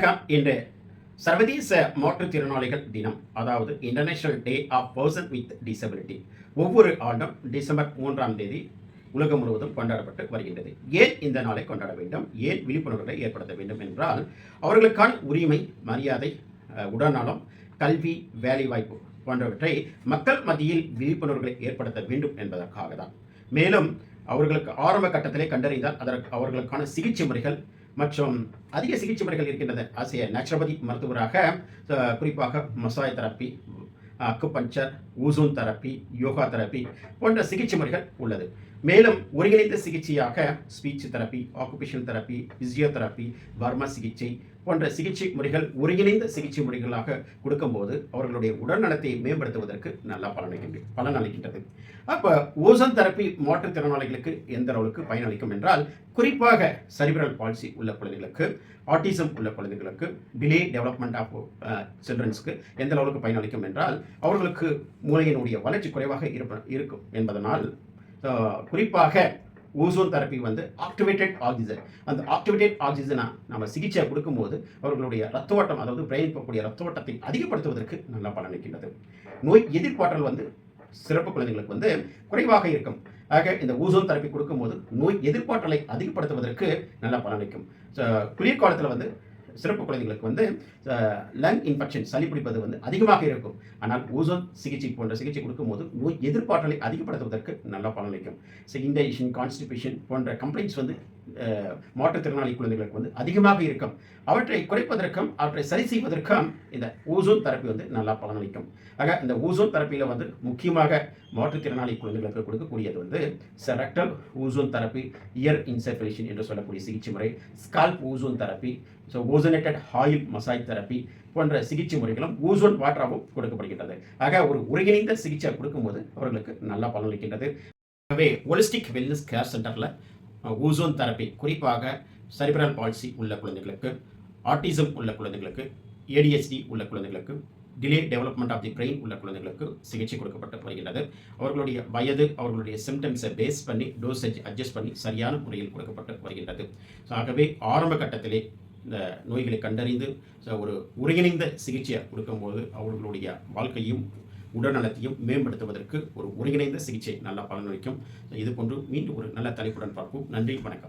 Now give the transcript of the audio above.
வணக்கம். இன்று சர்வதேச மாற்றுத்திறனாளிகள் தினம், அதாவது international day of person with disability. ஒவ்வொரு ஆண்டும் டிசம்பர் 3ஆம் தேதி உலகம் முழுவதும் கொண்டாடப்பட்டு வருகின்றது. ஏன் இந்த நாளை கொண்டாட வேண்டும், ஏன் விழிப்புணர்வுகளை ஏற்படுத்த வேண்டும் என்றால், அவர்களுக்கான உரிமை, மரியாதை, உடல்நலம், கல்வி, வேலைவாய்ப்பு போன்றவற்றை மக்கள் மத்தியில் விழிப்புணர்வுகளை ஏற்படுத்த வேண்டும் என்பதற்காக தான். மேலும் அவர்களுக்கு ஆரம்ப கட்டத்திலே கண்டறிந்தால் அதற்கு அவர்களுக்கான சிகிச்சை முறைகள் மற்றும் அதிக சிகிச்சை முறைகள் இருக்கின்றது. ஆசிய நேச்சுரோபதி மருத்துவராக குறிப்பாக massage therapy, acupuncture, ozone therapy, yoga therapy போன்ற சிகிச்சை முறைகள் உள்ளது. மேலும் ஒருங்கிணைந்த சிகிச்சையாக speech therapy, occupational therapy, physiotherapy, வர்ம சிகிச்சை போன்ற சிகிச்சை முறைகள் ஒருங்கிணைந்த சிகிச்சை முறைகளாக கொடுக்கும்போது அவர்களுடைய உடல்நலத்தை மேம்படுத்துவதற்கு நல்லா பலனளிக்கின்றது. அப்போ ஓசோன் தெரப்பி மாற்றுத்திறனாளிகளுக்கு எந்த அளவுக்கு பயனளிக்கும் என்றால், குறிப்பாக செரிப்ரல் பால்சி உள்ள குழந்தைகளுக்கு, ஆட்டிசம் உள்ள குழந்தைகளுக்கு, டிலே டெவலப்மெண்ட் ஆஃப் சில்ட்ரன்ஸ்க்கு எந்த அளவுக்கு பயனளிக்கும் என்றால், அவர்களுக்கு மூளையினுடைய வளர்ச்சி குறைவாக இருக்கும் என்பதனால் குறிப்பாக ஓசோன் தெரப்பி ஆக்டிவேட்டட் ஆக்சிஜன், அந்த ஆக்டிவேட்டட் ஆக்சிஜனை நம்ம சிகிச்சை கொடுக்கும்போது அவர்களுடைய ரத்த ஓட்டம், அதாவது பிரெயின் போகக்கூடிய ரத்த ஓட்டத்தை அதிகப்படுத்துவதற்கு நல்லா பலனளிக்கின்றது. நோய் எதிர்ப்பாற்றல் சிறப்பு குழந்தைகளுக்கு குறைவாக இருக்கும். ஆக இந்த ஓசோன் தெரப்பி கொடுக்கும்போது நோய் எதிர்ப்பாற்றலை அதிகப்படுத்துவதற்கு நல்லா பலனளிக்கும். குளிர்காலத்தில் சிறப்பு குழந்தைகளுக்கு லங் இன்ஃபெக்ஷன், சளி பிடிப்பது அதிகமாக இருக்கும். ஆனால் ஓசோன் சிகிச்சை போன்ற சிகிச்சை கொடுக்கும்போது நோய் எதிர்ப்பாற்றலை அதிகப்படுத்துவதற்கு நல்லா பலனளிக்கும். இன்டைஜஷன், கான்ஸ்டிபேஷன் போன்ற கம்ப்ளைண்ட்ஸ் மாற்றுத்திறனாளி குழந்தைகளுக்கு அதிகமாக இருக்கும். அவற்றை குறைப்பதற்கும் அவற்றை சரி செய்வதற்கும் இந்த ஓசோன் தெரப்பி நல்லா பலனளிக்கும். ஆக இந்த ஓசோன் தெரப்பியில் முக்கியமாக மாற்றுத்திறனாளி குழந்தைகளுக்கு கொடுக்கக்கூடியது rectal ozone therapy, ear insufflation என்று சொல்லக்கூடிய சிகிச்சை முறை, scalp ozone therapy, ozonated oil massage therapy போன்ற சிகிச்சை முறைகளும் ஓசோன் வாட்டராகவும் கொடுக்கப்படுகின்றது. ஆக ஒரு ஒருங்கிணைந்த சிகிச்சை கொடுக்கும்போது அவர்களுக்கு நல்லா பலனளிக்கின்றது. ஆகவே ஹோலிஸ்டிக் வெல்னஸ் கேர் சென்டரில் ஓசோன் தெரப்பி குறிப்பாக செரிப்ரல் பால்சி உள்ள குழந்தைகளுக்கு, ஆட்டிசம் உள்ள குழந்தைகளுக்கு, ஏடிஹெச்டி உள்ள குழந்தைகளுக்கு, delay development of the brain உள்ள குழந்தைகளுக்கு சிகிச்சை கொடுக்கப்பட்டு வருகின்றது. அவர்களுடைய வயது, அவர்களுடைய சிம்டம்ஸை பேஸ் பண்ணி டோசேஜ் அட்ஜஸ்ட் பண்ணி சரியான முறையில் கொடுக்கப்பட்டு வருகின்றது. ஆகவே ஆரம்ப கட்டத்திலே இந்த நோய்களை கண்டறிந்து ஒரு ஒருங்கிணைந்த சிகிச்சையை கொடுக்கும்போது அவர்களுடைய வாழ்க்கையும் உடல்நலத்தையும் மேம்படுத்துவதற்கு ஒரு ஒருங்கிணைந்த சிகிச்சை நல்லா பலனளிக்கும். இது போன்று மீண்டும் ஒரு நல்ல தலைப்புடன் பார்ப்போம். நன்றி, வணக்கம்.